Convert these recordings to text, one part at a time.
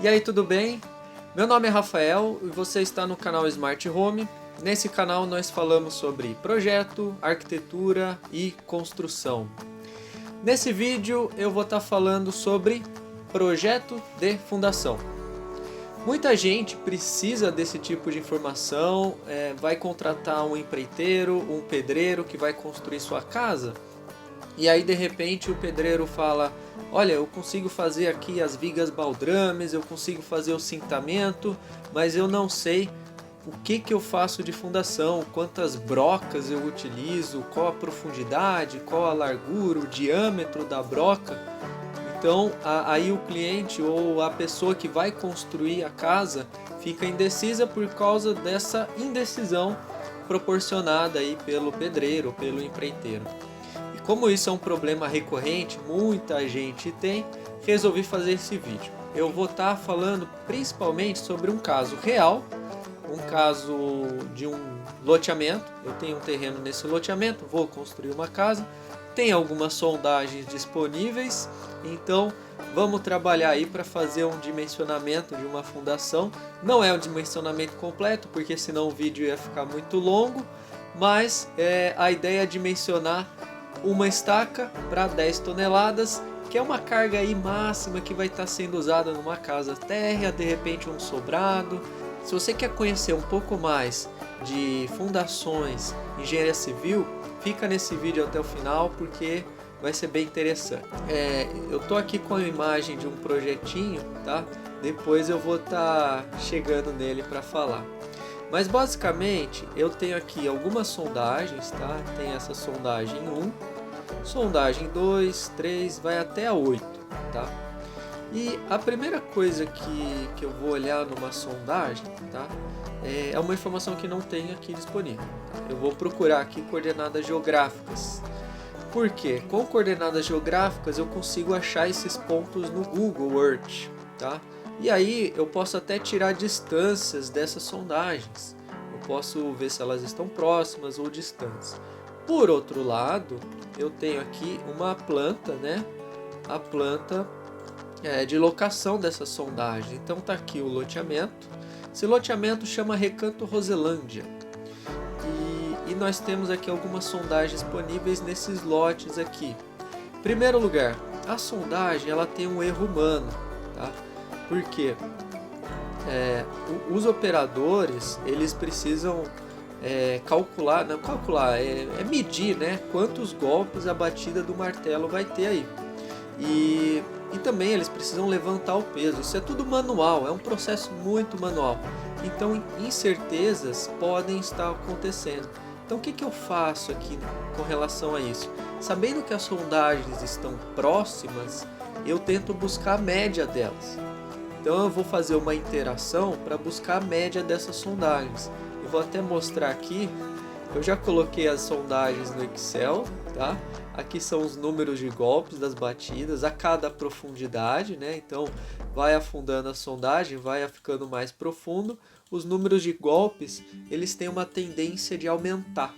E aí, tudo bem? Meu nome é Rafael e você está no canal Smart Home. Nesse canal nós falamos sobre projeto, arquitetura e construção. Nesse vídeo eu vou estar falando sobre projeto de fundação. Muita gente precisa desse tipo de informação, vai contratar um empreiteiro, um pedreiro que vai construir sua casa. E aí de repente o pedreiro fala: olha, eu consigo fazer aqui as vigas baldrames, eu consigo fazer o cintamento, mas eu não sei o que eu faço de fundação, quantas brocas eu utilizo, qual a profundidade, qual a largura, o diâmetro da broca. Então aí o cliente ou a pessoa que vai construir a casa fica indecisa por causa dessa indecisão proporcionada aí pelo pedreiro, pelo empreiteiro. Como isso é um problema recorrente, muita gente tem, resolvi fazer esse vídeo. Eu vou estar falando principalmente sobre um caso real, um caso de um loteamento. Eu tenho um terreno nesse loteamento, vou construir uma casa, tem algumas sondagens disponíveis, então vamos trabalhar aí para fazer um dimensionamento de uma fundação. Não é um dimensionamento completo, porque senão o vídeo ia ficar muito longo, mas a ideia é dimensionar uma estaca para 10 toneladas, que é uma carga aí máxima que vai estar sendo usada numa casa térrea, de repente um sobrado. Se você quer conhecer um pouco mais de fundações, engenharia civil, fica nesse vídeo até o final porque vai ser bem interessante. Eu tô aqui com a imagem de um projetinho, tá? Depois eu vou estar chegando nele para falar. Mas basicamente eu tenho aqui algumas sondagens, tá? Tem essa sondagem 1, sondagem 2, 3, vai até a 8, tá? E a primeira coisa que eu vou olhar numa sondagem, tá? É uma informação que não tem aqui disponível. Tá? Eu vou procurar aqui coordenadas geográficas. Por quê? Com coordenadas geográficas eu consigo achar esses pontos no Google Earth, tá? E aí eu posso até tirar distâncias dessas sondagens. Eu posso ver se elas estão próximas ou distantes. Por outro lado, eu tenho aqui uma planta, né? A planta de locação dessa sondagem. Então tá aqui o loteamento. Esse loteamento chama Recanto Roselândia. E nós temos aqui algumas sondagens disponíveis nesses lotes aqui. Em primeiro lugar, a sondagem ela tem um erro humano, tá? Porque os operadores eles precisam calcular, não calcular, medir, né, quantos golpes a batida do martelo vai ter aí. E também eles precisam levantar o peso. Isso é tudo manual, é um processo muito manual. Então incertezas podem estar acontecendo. Então o que eu faço aqui com relação a isso? Sabendo que as sondagens estão próximas, eu tento buscar a média delas. Então eu vou fazer uma interação para buscar a média dessas sondagens. Eu vou até mostrar aqui, eu já coloquei as sondagens no Excel, tá? Aqui são os números de golpes das batidas a cada profundidade, né? Então vai afundando a sondagem, vai ficando mais profundo. Os números de golpes, eles têm uma tendência de aumentar.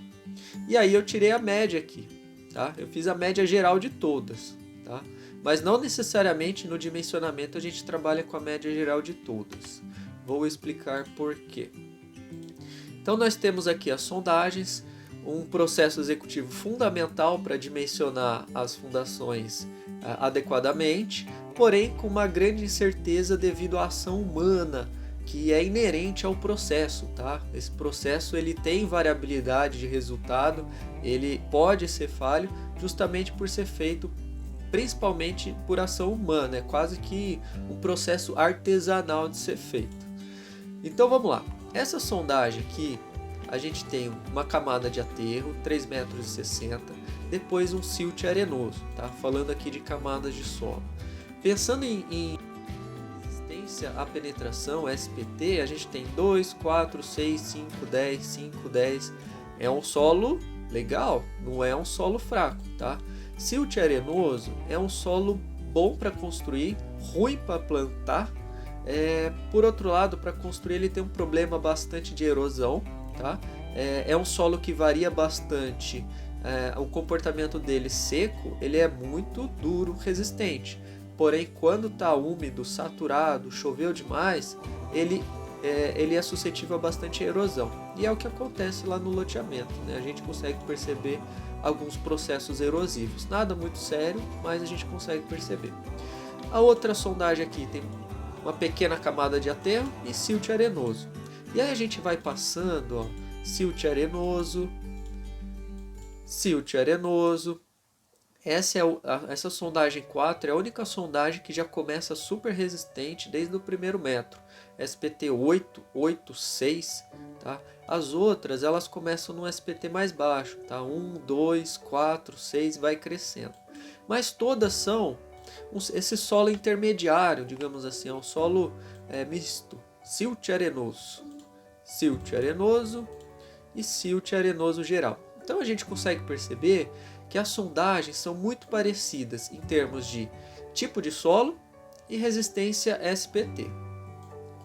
E aí eu tirei a média aqui, tá? Eu fiz a média geral de todas, tá? Mas não necessariamente no dimensionamento a gente trabalha com a média geral de todas. Vou explicar por quê. Então nós temos aqui as sondagens, um processo executivo fundamental para dimensionar as fundações adequadamente, porém com uma grande incerteza devido à ação humana que é inerente ao processo, tá? Esse processo ele tem variabilidade de resultado, ele pode ser falho justamente por ser feito principalmente por ação humana, é quase que um processo artesanal de ser feito. Então vamos lá, essa sondagem aqui, a gente tem uma camada de aterro, 3,60 m, depois um silt arenoso, tá? Falando aqui de camadas de solo. Pensando em resistência à penetração, SPT, a gente tem 2, 4, 6, 5, 10, 5, 10. É um solo legal, não é um solo fraco, tá? Silt arenoso é um solo bom para construir, ruim para plantar. Por outro lado, para construir ele tem um problema bastante de erosão, tá? É um solo que varia bastante, o comportamento dele seco, ele é muito duro, resistente. porém quando está úmido, saturado, choveu demais, ele é suscetível a bastante erosão. E é o que acontece lá no loteamento, né? A gente consegue perceber alguns processos erosivos. Nada muito sério, mas a gente consegue perceber. A outra sondagem aqui tem uma pequena camada de aterro e silt arenoso. E aí a gente vai passando, ó, silt arenoso, silt arenoso. Essa sondagem 4 é a única sondagem que já começa super resistente desde o primeiro metro. SPT 8, 8, 6, tá? As outras, elas começam no SPT mais baixo, tá? 1, 2, 4, 6, vai crescendo. Mas todas são esse solo intermediário, digamos assim, é um solo misto, silt arenoso e silt arenoso geral. Então a gente consegue perceber que as sondagens são muito parecidas em termos de tipo de solo e resistência SPT.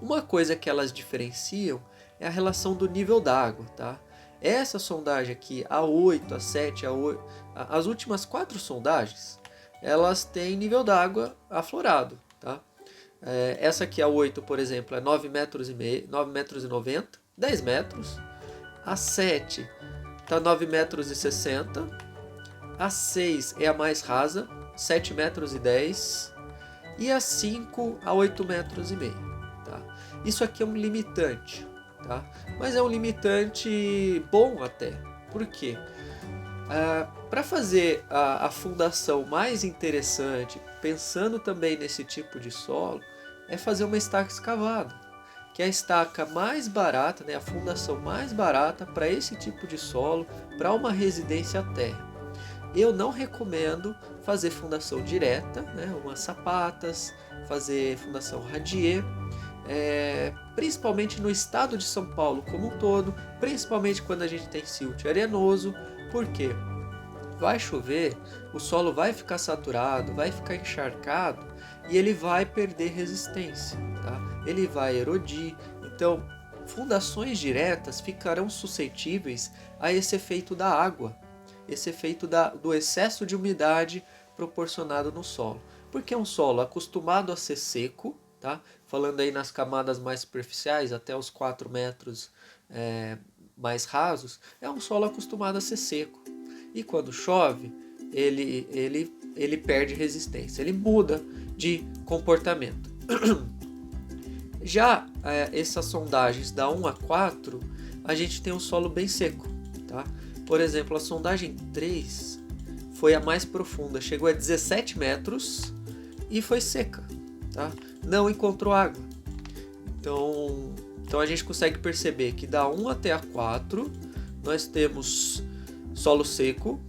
Uma coisa que elas diferenciam é a relação do nível d'água, tá? Essa sondagem aqui, a 8, a 7, a 8, as últimas 4 sondagens, elas têm nível d'água aflorado, tá? Essa aqui, a 8, por exemplo, é 9,5 metros, 9,90 metros, 10 metros. A 7 está 9,60 metros. A 6 é a mais rasa, 7,10 metros. E a 5 a 8,5 metros. Tá? Isso aqui é um limitante, tá? Mas é um limitante bom até. Por quê? Para fazer a fundação mais interessante, pensando também nesse tipo de solo, é fazer uma estaca escavada, que é a estaca mais barata, né, a fundação mais barata para esse tipo de solo, para uma residência à terra. Eu não recomendo fazer fundação direta, né, umas sapatas, fazer fundação radier, principalmente no estado de São Paulo como um todo, principalmente quando a gente tem silt arenoso, porque vai chover, o solo vai ficar saturado, vai ficar encharcado e ele vai perder resistência, tá? Ele vai erodir. Então, fundações diretas ficarão suscetíveis a esse efeito da água, esse efeito do excesso de umidade proporcionado no solo. Porque é um solo acostumado a ser seco, tá? Falando aí nas camadas mais superficiais, até os 4 metros mais rasos, é um solo acostumado a ser seco. E quando chove, ele perde resistência, ele muda de comportamento. Já essas sondagens da 1 a 4, a gente tem um solo bem seco, tá? Por exemplo, a sondagem 3 foi a mais profunda, chegou a 17 metros e foi seca, tá? Não encontrou água. Então a gente consegue perceber que da 1 até a 4 nós temos solo seco,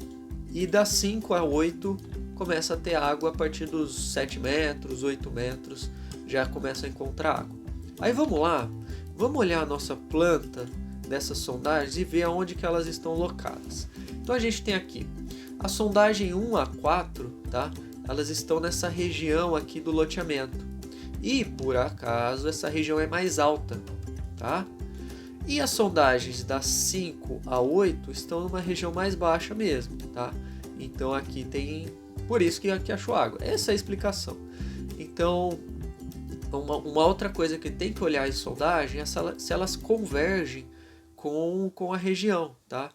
e da 5 a 8 começa a ter água. A partir dos 7 metros, 8 metros já começa a encontrar água. Aí vamos lá, vamos olhar a nossa planta dessas sondagens e ver aonde que elas estão locadas. Então a gente tem aqui a sondagem 1 a 4, tá? Elas estão nessa região aqui do loteamento. E por acaso essa região é mais alta, tá? E as sondagens das 5 a 8 estão numa região mais baixa mesmo, tá? Então aqui tem... Por isso que aqui achou água. Essa é a explicação. Então, uma outra coisa que tem que olhar em sondagem é se elas convergem com a região, tá?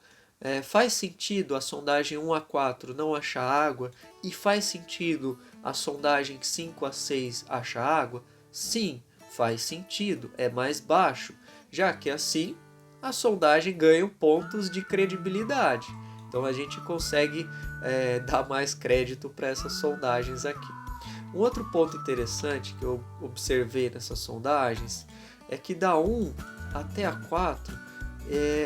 Faz sentido a sondagem 1 a 4 não achar água e faz sentido a sondagem 5 a 6 achar água? Sim, faz sentido, é mais baixo, já que assim a sondagem ganha pontos de credibilidade. Então a gente consegue dar mais crédito para essas sondagens aqui. Um outro ponto interessante que eu observei nessas sondagens é que da 1 até a 4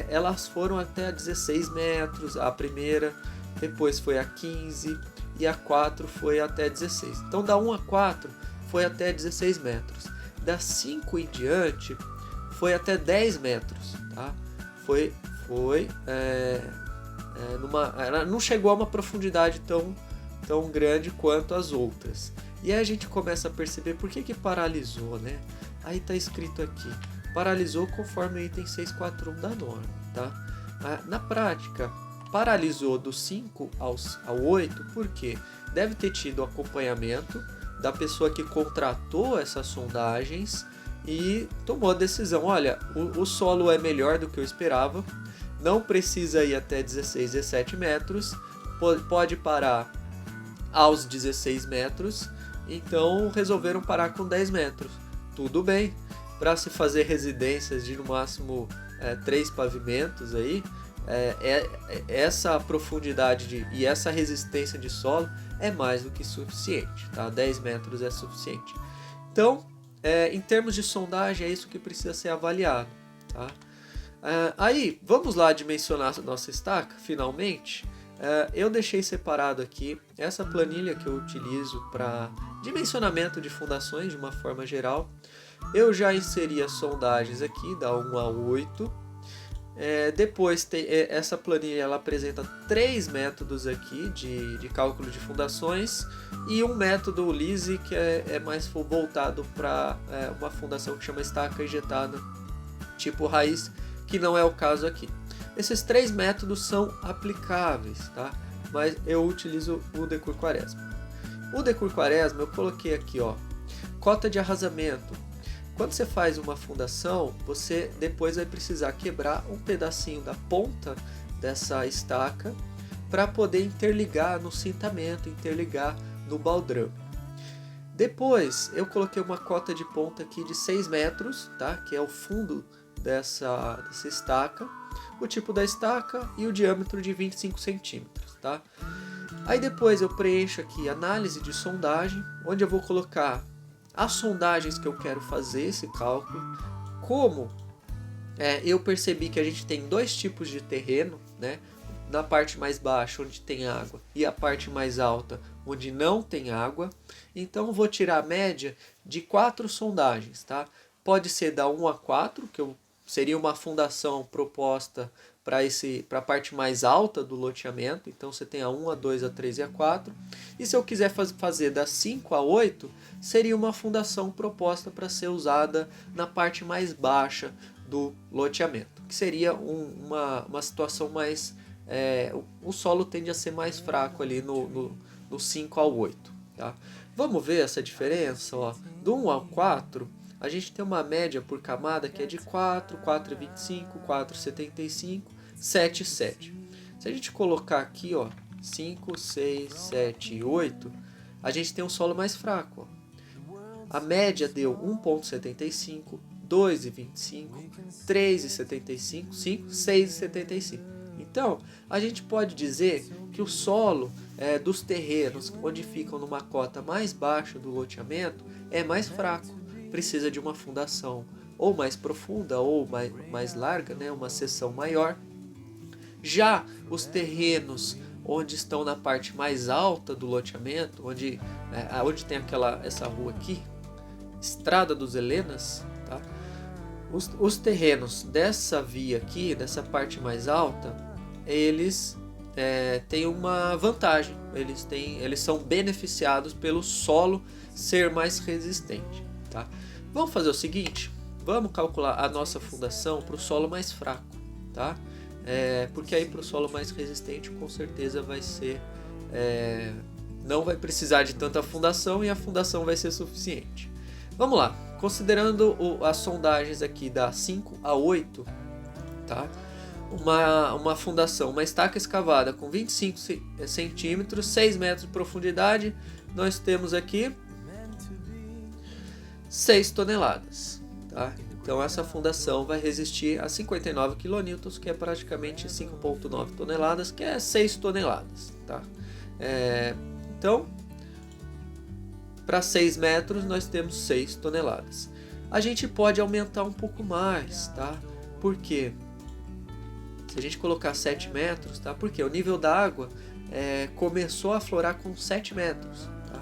elas foram até a 16 metros, a primeira, depois foi a 15 e a 4 foi até 16. Então da 1 a 4 foi até 16 metros. Da 5 em diante foi até 10 metros, tá? Ela não chegou a uma profundidade tão grande quanto as outras. E aí a gente começa a perceber por que paralisou, né? Aí está escrito aqui, paralisou conforme o item 641 da norma, tá? Na prática, paralisou do 5 ao 8, porque deve ter tido acompanhamento da pessoa que contratou essas sondagens e tomou a decisão, olha, o solo é melhor do que eu esperava, não precisa ir até 16, 17 metros, pode parar aos 16 metros, então resolveram parar com 10 metros. Tudo bem, para se fazer residências de no máximo 3 pavimentos aí, essa profundidade e essa resistência de solo é mais do que suficiente, tá? 10 metros é suficiente. Então, em termos de sondagem, é isso que precisa ser avaliado, tá? Aí, vamos lá dimensionar a nossa estaca, finalmente. Eu deixei separado aqui essa planilha que eu utilizo para dimensionamento de fundações de uma forma geral. Eu já inseri as sondagens aqui, da 1 a 8. Depois, essa planilha ela apresenta 3 métodos aqui de cálculo de fundações e um método LISE que é mais voltado para uma fundação que chama estaca injetada tipo raiz, que não é o caso aqui. Esses 3 métodos são aplicáveis, tá? Mas eu utilizo o Decur Quaresma. O Decur Quaresma eu coloquei aqui, ó, cota de arrasamento. Quando você faz uma fundação, você depois vai precisar quebrar um pedacinho da ponta dessa estaca para poder interligar no cintamento, interligar no baldrame. Depois eu coloquei uma cota de ponta aqui de 6 metros, tá? Que é o fundo dessa estaca, o tipo da estaca e o diâmetro de 25 centímetros, tá? Aí depois eu preencho aqui análise de sondagem, onde eu vou colocar as sondagens que eu quero fazer esse cálculo, como eu percebi que a gente tem 2 tipos de terreno, né? Na parte mais baixa, onde tem água, e a parte mais alta, onde não tem água. Então eu vou tirar a média de 4 sondagens, tá? Pode ser da 1 a 4, que seria uma fundação proposta para a parte mais alta do loteamento. Então você tem a 1, a 2, a 3 e a 4. E se eu quiser fazer da 5 a 8, seria uma fundação proposta para ser usada na parte mais baixa do loteamento, que seria uma situação mais... o solo tende a ser mais fraco ali no 5 ao 8. Tá? Vamos ver essa diferença? Ó. Do 1 ao 4, a gente tem uma média por camada que é de 4, 4,25, 4,75, 7,7. Se a gente colocar aqui, ó, 5, 6, 7 e 8, a gente tem um solo mais fraco. Ó. A média deu 1,75, 2,25, 3,75, 5, 6,75. Então, a gente pode dizer que o solo dos terrenos onde ficam numa cota mais baixa do loteamento é mais fraco. Precisa de uma fundação ou mais profunda ou mais larga, né? Uma seção maior. Já os terrenos onde estão na parte mais alta do loteamento, onde tem essa rua aqui, Estrada dos Helenas, tá? Os terrenos dessa via aqui, dessa parte mais alta, eles têm uma vantagem, eles são beneficiados pelo solo ser mais resistente, tá? Vamos fazer o seguinte, vamos calcular a nossa fundação para o solo mais fraco, tá? Porque aí para o solo mais resistente com certeza vai ser, não vai precisar de tanta fundação e a fundação vai ser suficiente. Vamos lá, considerando as sondagens aqui da 5 a 8, tá? Uma fundação, uma estaca escavada com 25 centímetros, 6 metros de profundidade, nós temos aqui 6 toneladas. Tá? Então essa fundação vai resistir a 59 kN, que é praticamente 5,9 toneladas, que é 6 toneladas. Tá? Então, para 6 metros nós temos 6 toneladas. A gente pode aumentar um pouco mais, tá? Por quê? Se a gente colocar 7 metros, tá? Porque o nível da água começou a aflorar com 7 metros. Tá?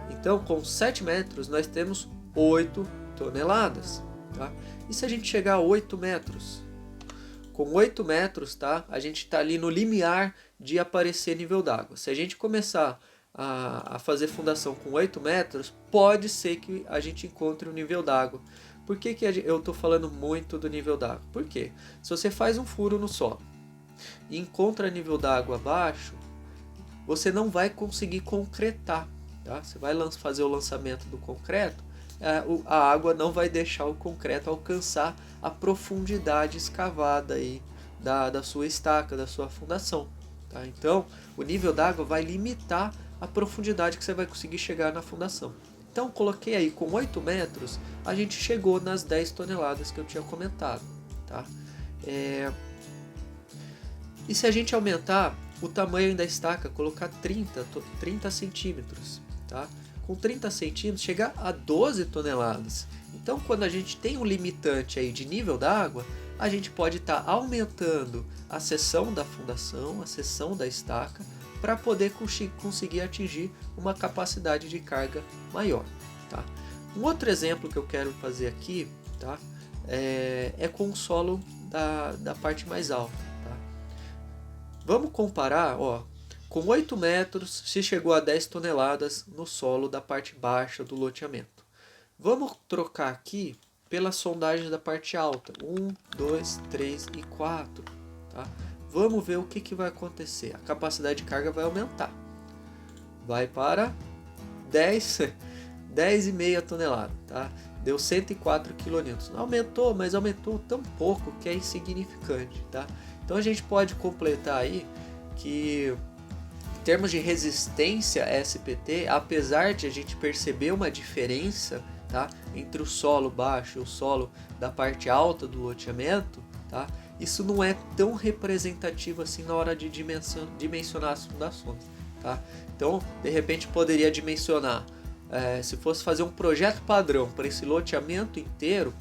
Então, com 7 metros, nós temos 8 toneladas. Tá? E se a gente chegar a 8 metros? Com 8 metros, tá? A gente está ali no limiar de aparecer nível d'água. Se a gente começar a fazer fundação com 8 metros, pode ser que a gente encontre o nível d'água. Por que eu estou falando muito do nível d'água? Por quê? Se você faz um furo no solo e encontra nível d'água abaixo, você não vai conseguir concretar. tá? Você vai fazer o lançamento do concreto, a água não vai deixar o concreto alcançar a profundidade escavada aí da sua estaca, da sua fundação. Tá? Então, o nível d'água vai limitar a profundidade que você vai conseguir chegar na fundação. Então, coloquei aí com 8 metros, a gente chegou nas 10 toneladas que eu tinha comentado. Tá? E se a gente aumentar o tamanho da estaca, colocar 30 centímetros, tá? Com 30 centímetros chega a 12 toneladas. Então, quando a gente tem um limitante aí de nível d'água, a gente pode estar aumentando a seção da fundação, a seção da estaca, para poder conseguir atingir uma capacidade de carga maior. Tá? Um outro exemplo que eu quero fazer aqui, tá? É com o solo da parte mais alta. Tá? Vamos comparar, ó, com 8 metros se chegou a 10 toneladas no solo da parte baixa do loteamento. Vamos trocar aqui pelas sondagens da parte alta, 1, 2, 3 e 4. Tá? Vamos ver o que vai acontecer. A capacidade de carga vai aumentar. Vai para 10,5 toneladas. Tá? Deu 104 kN. Aumentou, mas aumentou tão pouco que é insignificante. Tá? Então a gente pode completar aí que em termos de resistência SPT, apesar de a gente perceber uma diferença, tá, entre o solo baixo e o solo da parte alta do loteamento, tá, isso não é tão representativo assim na hora de dimensionar as fundações. Tá? Então, de repente, poderia dimensionar, se fosse fazer um projeto padrão para esse loteamento inteiro,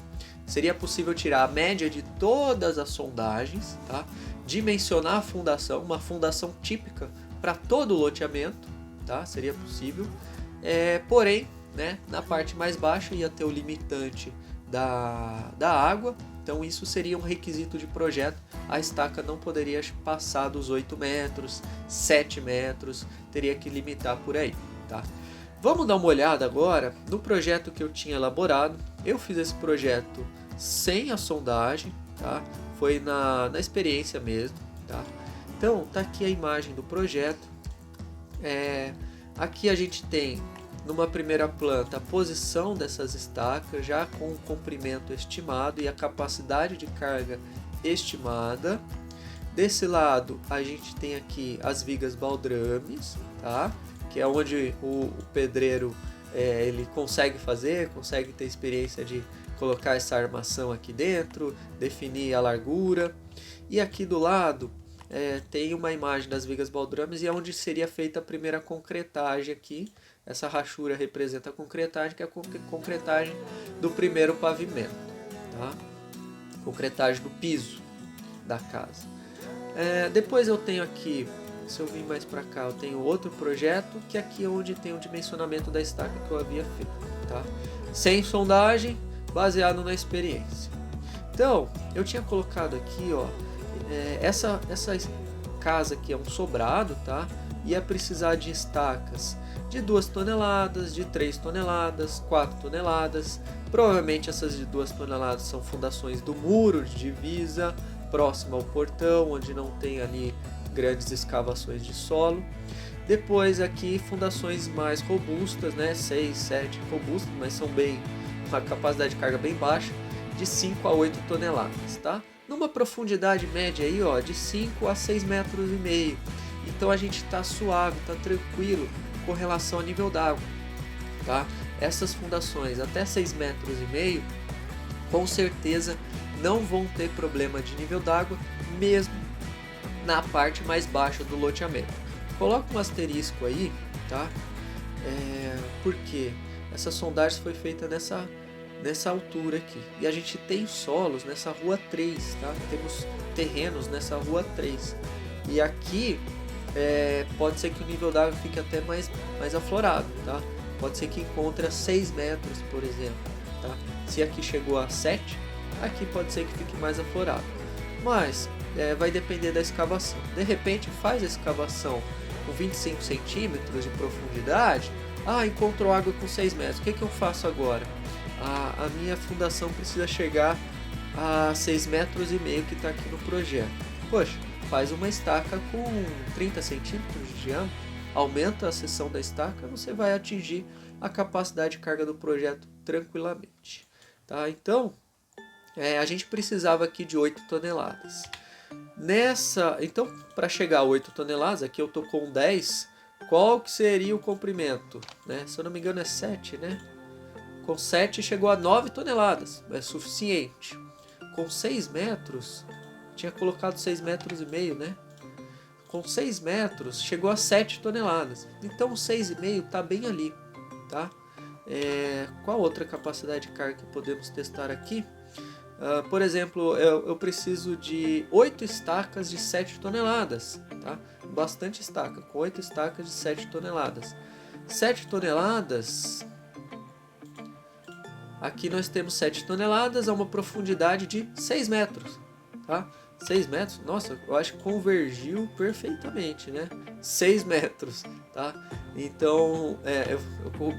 seria possível tirar a média de todas as sondagens, tá? Dimensionar a fundação, uma fundação típica para todo o loteamento, tá? Seria possível. Porém, né, na parte mais baixa ia ter o limitante da água, então isso seria um requisito de projeto. A estaca não poderia passar dos 8 metros, 7 metros, teria que limitar por aí. Tá? Vamos dar uma olhada agora no projeto que eu tinha elaborado. Eu fiz esse projeto sem a sondagem, tá? Foi na experiência mesmo. Tá? Então, tá aqui a imagem do projeto. Aqui a gente tem, numa primeira planta, a posição dessas estacas, já com o comprimento estimado e a capacidade de carga estimada. Desse lado, a gente tem aqui as vigas baldrames, tá? Que é onde o pedreiro ele consegue ter experiência de colocar essa armação aqui dentro, definir a largura. E aqui do lado tem uma imagem das vigas baldrames e é onde seria feita a primeira concretagem aqui. Essa rachura representa a concretagem, que é a concretagem do primeiro pavimento, tá? Concretagem do piso da casa. Depois eu tenho aqui, se eu vir mais para cá, eu tenho outro projeto, que aqui é onde tem o dimensionamento da estaca que eu havia feito, tá? Sem sondagem, baseado na experiência. Então, eu tinha colocado aqui, ó, essa casa aqui é um sobrado, tá? Ia precisar de estacas de 2 toneladas, de 3 toneladas, 4 toneladas. Provavelmente essas de 2 toneladas são fundações do muro de divisa, próximo ao portão, onde não tem ali grandes escavações de solo. Depois aqui fundações mais robustas, né? 6, 7 robustas, mas são uma capacidade de carga bem baixa, de 5 a 8 toneladas, tá? Numa profundidade média aí, ó, de 5 a 6 metros e meio. Então a gente está suave, está tranquilo com relação ao nível d'água, tá? Essas fundações até 6 metros e meio, com certeza não vão ter problema de nível d'água, mesmo na parte mais baixa do loteamento. Coloca um asterisco aí, tá? Porque essa sondagem foi feita nessa altura aqui. E a gente tem solos nessa rua 3, tá? Temos terrenos nessa rua 3. E aqui pode ser que o nível d'água fique até mais aflorado, tá? Pode ser que encontre a 6 metros, por exemplo, tá? Se aqui chegou a 7, aqui pode ser que fique mais aflorado. Mas vai depender da escavação. De repente faz a escavação com 25 centímetros de profundidade. Encontrou água com 6 metros. O que eu faço agora? A minha fundação precisa chegar a 6 metros e meio que está aqui no projeto. Poxa, faz uma estaca com 30 centímetros de diâmetro, aumenta a seção da estaca, você vai atingir a capacidade de carga do projeto tranquilamente. Tá? Então, a gente precisava aqui de 8 toneladas. Então, para chegar a 8 toneladas, aqui eu estou com 10, qual que seria o comprimento? Né? Se eu não me engano é 7, né? Com 7 chegou a 9 toneladas, é suficiente. Com 6 metros, tinha colocado 6,5 metros, né? Com 6 metros chegou a 7 toneladas. Então 6,5 está bem ali, tá? Qual outra capacidade de carga que podemos testar aqui? Por exemplo, eu preciso de 8 estacas de 7 toneladas, tá? Bastante estaca, com 8 estacas de 7 toneladas. 7 toneladas... Aqui nós temos 7 toneladas a uma profundidade de 6 metros, tá? 6 metros, nossa, eu acho que convergiu perfeitamente, né? 6 metros, tá? Então, eu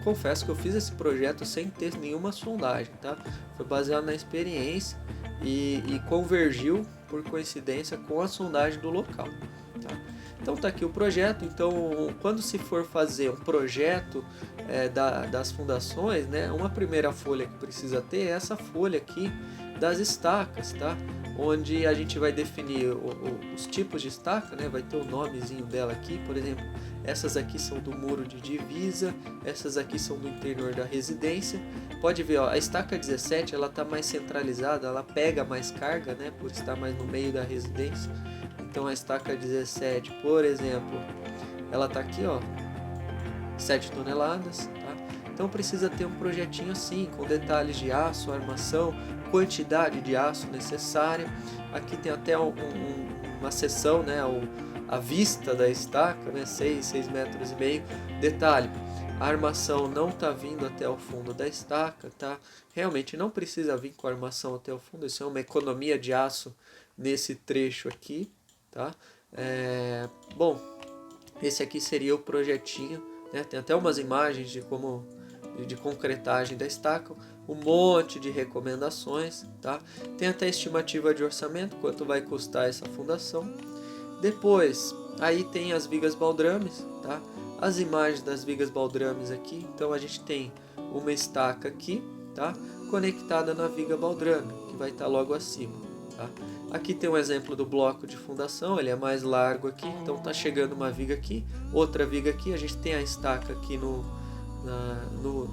confesso que eu fiz esse projeto sem ter nenhuma sondagem, tá? Foi baseado na experiência e convergiu, por coincidência, com a sondagem do local, tá? Então tá aqui o projeto. Então, quando se for fazer um projeto das fundações, né, uma primeira folha que precisa ter é essa folha aqui das estacas, tá? Onde a gente vai definir os tipos de estaca, né? Vai ter o nomezinho dela aqui, por exemplo, essas aqui são do muro de divisa, essas aqui são do interior da residência. Pode ver, ó, a estaca 17 ela está mais centralizada, ela pega mais carga, né? Por estar mais no meio da residência. Então a estaca 17, por exemplo, ela está aqui, ó, 7 toneladas, tá? Então precisa ter um projetinho assim, com detalhes de aço, armação, quantidade de aço necessária. Aqui tem até uma seção, né, a vista da estaca, né, 6,5 metros. Detalhe, a armação não está vindo até o fundo da estaca, tá? Realmente não precisa vir com a armação até o fundo, isso é uma economia de aço nesse trecho aqui, tá? Bom, esse aqui seria o projetinho, né? Tem até umas imagens de concretagem da estaca, um monte de recomendações, tá? Tem até estimativa de orçamento, quanto vai custar essa fundação. Depois, aí tem as vigas baldrames, tá? As imagens das vigas baldrames aqui. Então a gente tem uma estaca aqui, tá? Conectada na viga baldrame, que vai estar logo acima, tá? Aqui tem um exemplo do bloco de fundação, ele é mais largo aqui, então tá chegando uma viga aqui, outra viga aqui, a gente tem a estaca aqui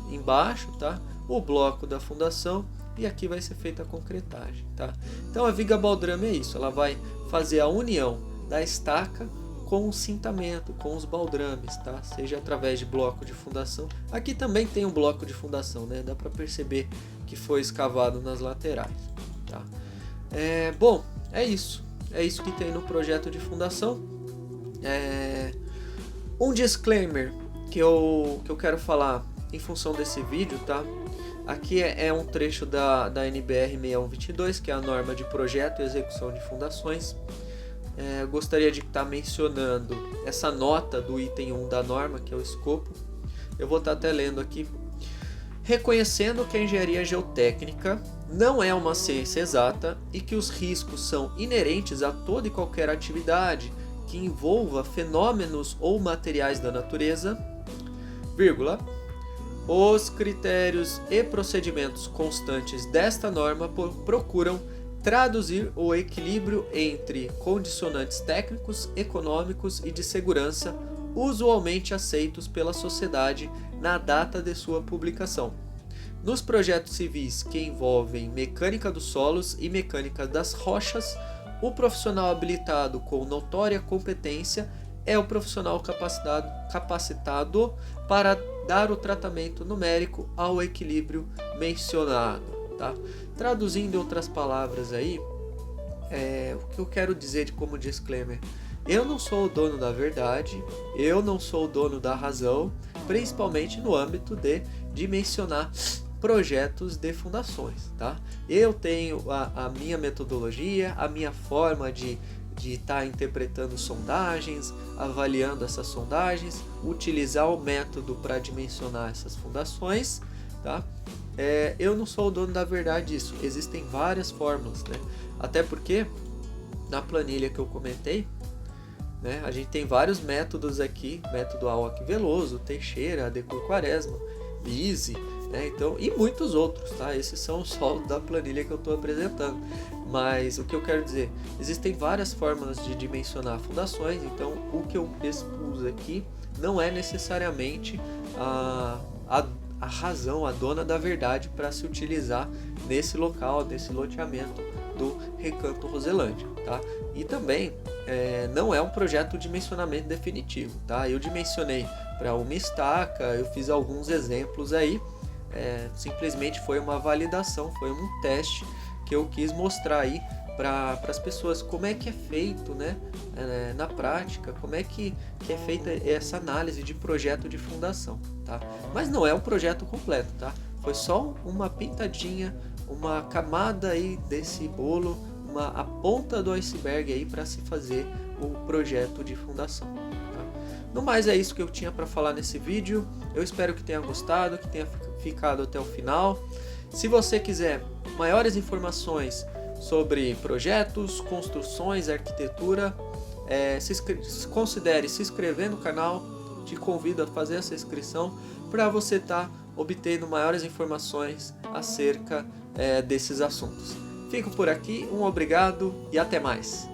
embaixo, tá? O bloco da fundação, e aqui vai ser feita a concretagem, tá? Então a viga baldrame é isso, ela vai fazer a união da estaca com o cintamento, com os baldrames, tá? Seja através de bloco de fundação. Aqui também tem um bloco de fundação, né? Dá para perceber que foi escavado nas laterais, tá? Bom, é isso que tem no projeto de fundação. Um disclaimer que eu quero falar em função desse vídeo, tá? Aqui é um trecho da NBR 6122, que é a norma de projeto e execução de fundações. Gostaria de estar mencionando essa nota do item 1 da norma, que é o escopo. Eu vou estar até lendo aqui. Reconhecendo que a engenharia geotécnica não é uma ciência exata e que os riscos são inerentes a toda e qualquer atividade que envolva fenômenos ou materiais da natureza, vírgula, os critérios e procedimentos constantes desta norma procuram traduzir o equilíbrio entre condicionantes técnicos, econômicos e de segurança usualmente aceitos pela sociedade na data de sua publicação. Nos projetos civis que envolvem mecânica dos solos e mecânica das rochas, o profissional habilitado com notória competência é o profissional capacitado para dar o tratamento numérico ao equilíbrio mencionado, tá? Traduzindo em outras palavras aí, o que eu quero dizer de como disclaimer: eu não sou o dono da verdade, eu não sou o dono da razão, principalmente no âmbito de dimensionar projetos de fundações, tá? Eu tenho a minha metodologia, a minha forma de estar interpretando sondagens, avaliando essas sondagens, utilizar o método para dimensionar essas fundações, tá? Eu não sou o dono da verdade disso, existem várias fórmulas, né? Até porque na planilha que eu comentei, né? A gente tem vários métodos aqui, método Aoki Veloso, Teixeira, Adecur Quaresma, Easy, né? Então, e muitos outros, tá? Esses são só da planilha que eu estou apresentando. Mas o que eu quero dizer, existem várias formas de dimensionar fundações, então o que eu expus aqui não é necessariamente a razão, a dona da verdade para se utilizar nesse local, nesse loteamento do Recanto Roselândia, tá? E também não é um projeto de dimensionamento definitivo, tá? Eu dimensionei para uma estaca, eu fiz alguns exemplos aí, simplesmente foi uma validação, foi um teste que eu quis mostrar aí para as pessoas como é que é feito, né, na prática, como é que é feita essa análise de projeto de fundação, tá? Mas não é um projeto completo, tá? Foi só uma pintadinha, uma camada aí desse bolo, a ponta do iceberg aí para se fazer o projeto de fundação, tá? No mais é isso que eu tinha para falar nesse vídeo. Eu espero que tenha gostado, que tenha ficado até o final. Se você quiser maiores informações sobre projetos, construções, arquitetura, considere se inscrever no canal. Te convido a fazer essa inscrição para você estar obtendo maiores informações acerca desses assuntos. Fico por aqui, um obrigado e até mais!